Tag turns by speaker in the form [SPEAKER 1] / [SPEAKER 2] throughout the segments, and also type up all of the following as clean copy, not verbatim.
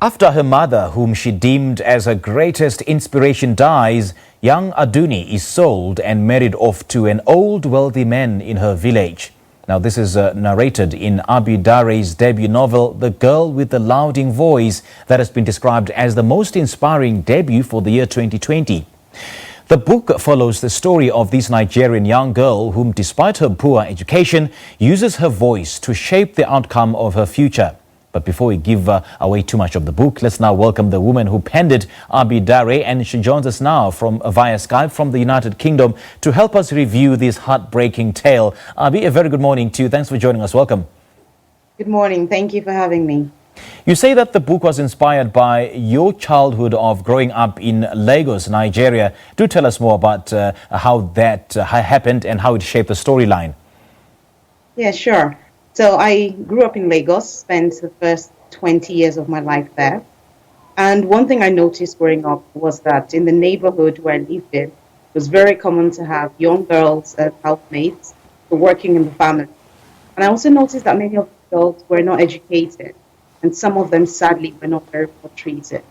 [SPEAKER 1] After her mother, whom she deemed as her greatest inspiration, dies, young Adunni is sold and married off to an old wealthy man in her village. Now, this is narrated in Abi Daré's debut novel, The Girl with the Louding Voice, that has been described as the most inspiring debut for the year 2020. The book follows the story of this Nigerian young girl whom, despite her poor education, uses her voice to shape the outcome of her future. But before we give away too much of the book, let's now welcome the woman who penned it, Abi Daré, and she joins us now via Skype from the United Kingdom to help us review this heartbreaking tale. Abi, a very good morning to you. Thanks for joining us. Welcome.
[SPEAKER 2] Good morning. Thank you for having me.
[SPEAKER 1] You say that the book was inspired by your childhood of growing up in Lagos, Nigeria. Do tell us more about how that happened and how it shaped the storyline.
[SPEAKER 2] Yeah, sure. So I grew up in Lagos, spent the first 20 years of my life there. And one thing I noticed growing up was that in the neighborhood where I lived in, it was very common to have young girls as housemates working in the family. And I also noticed that many of the girls were not educated, and some of them, sadly, were not very well treated.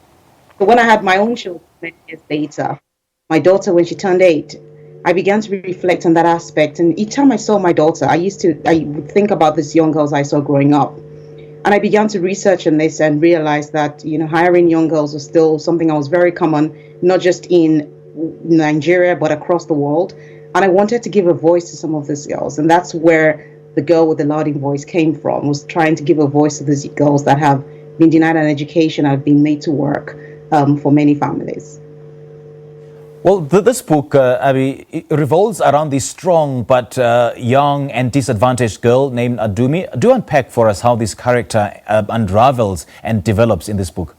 [SPEAKER 2] But when I had my own children many years later, my daughter, when she turned 8, I began to reflect on that aspect. And each time I saw my daughter, I would think about these young girls I saw growing up. And I began to research on this and realize that, hiring young girls was still something that was very common, not just in Nigeria, but across the world. And I wanted to give a voice to some of these girls. And that's where The Girl with the Louding Voice came from, was trying to give a voice to these girls that have been denied an education and have been made to work for many families.
[SPEAKER 1] Well, this book, Abi, it revolves around this strong but young and disadvantaged girl named Adunni. Do unpack for us how this character unravels and develops in this book.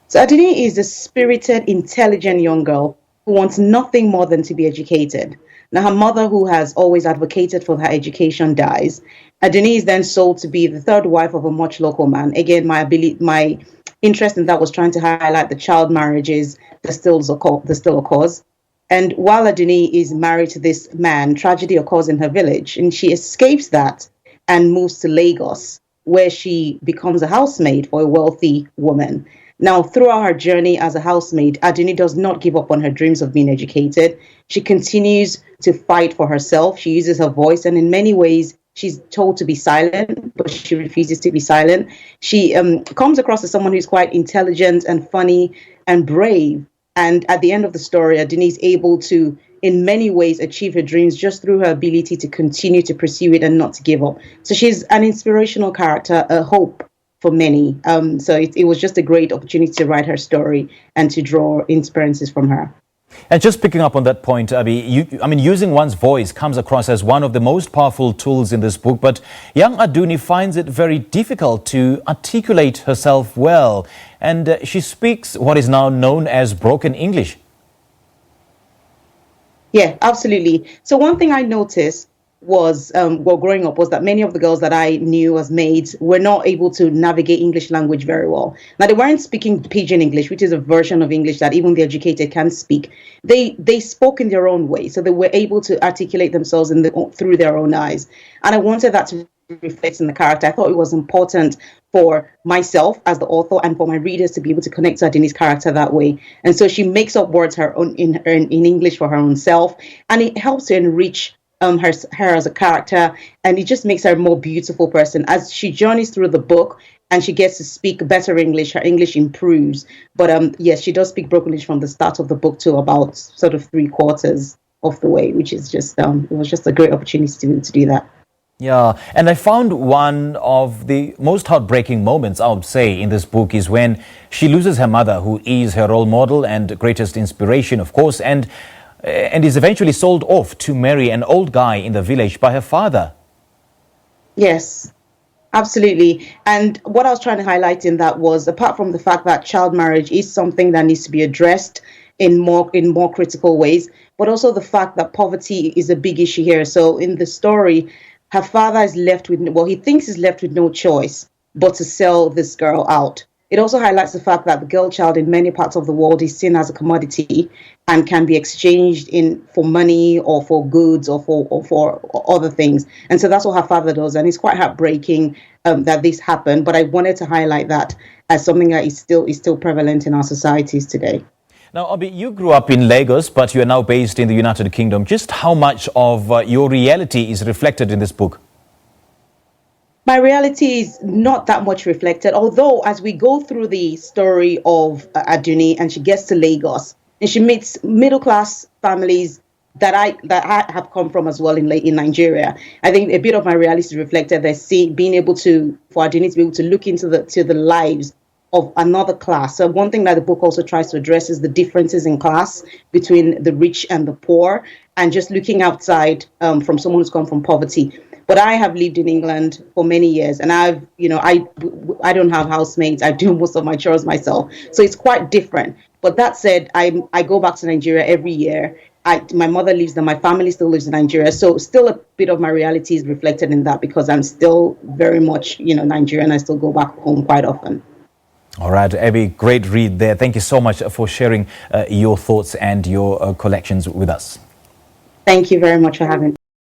[SPEAKER 2] So Adunni is a spirited, intelligent young girl who wants nothing more than to be educated. Now, her mother, who has always advocated for her education, dies. Adunni is then sold to be the third wife of a much local man. Again, my interest in that was trying to highlight the child marriages that still occurs. And while Adunni is married to this man, tragedy occurs in her village, and she escapes that and moves to Lagos, where she becomes a housemaid for a wealthy woman. Now, throughout her journey as a housemaid, Adunni does not give up on her dreams of being educated. She continues to fight for herself. She uses her voice, and in many ways, she's told to be silent, but she refuses to be silent. She comes across as someone who's quite intelligent and funny and brave. And at the end of the story, Adunni is able to, in many ways, achieve her dreams just through her ability to continue to pursue it and not to give up. So she's an inspirational character, a hope for many. So it was just a great opportunity to write her story and to draw inspirances from her.
[SPEAKER 1] And just picking up on that point, Abi, using one's voice comes across as one of the most powerful tools in this book, but young Adunni finds it very difficult to articulate herself well, and she speaks what is now known as broken English.
[SPEAKER 2] Yeah, absolutely. So one thing I noticed was, growing up, was that many of the girls that I knew as maids were not able to navigate English language very well. Now, they weren't speaking Pidgin English, which is a version of English that even the educated can speak. They spoke in their own way, so they were able to articulate themselves through their own eyes. And I wanted that to reflect in the character. I thought it was important for myself as the author and for my readers to be able to connect to Adunni's character that way. And so she makes up words her own in English for her own self, and it helps to enrich her as a character, and it just makes her a more beautiful person. As she journeys through the book and she gets to speak better English, her English improves. But yes, she does speak broken English from the start of the book to about sort of 3/4 of the way, which is just it was just a great opportunity to be able to do that.
[SPEAKER 1] Yeah, and I found one of the most heartbreaking moments, I would say, in this book is when she loses her mother, who is her role model and greatest inspiration, of course, and is eventually sold off to marry an old guy in the village by her father.
[SPEAKER 2] Yes, absolutely. And what I was trying to highlight in that was, apart from the fact that child marriage is something that needs to be addressed in more critical ways, but also the fact that poverty is a big issue here. So in the story, her father is left with, he thinks he's left with no choice but to sell this girl out. It also highlights the fact that the girl child in many parts of the world is seen as a commodity and can be exchanged for money or for goods or for other things. And so that's what her father does. And it's quite heartbreaking that this happened. But I wanted to highlight that as something that is still prevalent in our societies today.
[SPEAKER 1] Now, Abi, you grew up in Lagos, but you are now based in the United Kingdom. Just how much of your reality is reflected in this book?
[SPEAKER 2] My reality is not that much reflected, although as we go through the story of Adunni and she gets to Lagos and she meets middle-class families that I have come from as well in Nigeria, I think a bit of my reality is reflected there, being able to, for Adunni to be able to look into the lives of another class. So one thing that the book also tries to address is the differences in class between the rich and the poor, and just looking outside from someone who's come from poverty. But I have lived in England for many years, and I don't have housemates. I do most of my chores myself, so it's quite different. But that said, I go back to Nigeria every year. My mother lives there. My family still lives in Nigeria, so still a bit of my reality is reflected in that because I'm still very much Nigerian. I still go back home quite often.
[SPEAKER 1] All right, Abi, great read there. Thank you so much for sharing your thoughts and your collections with us.
[SPEAKER 2] Thank you very much for having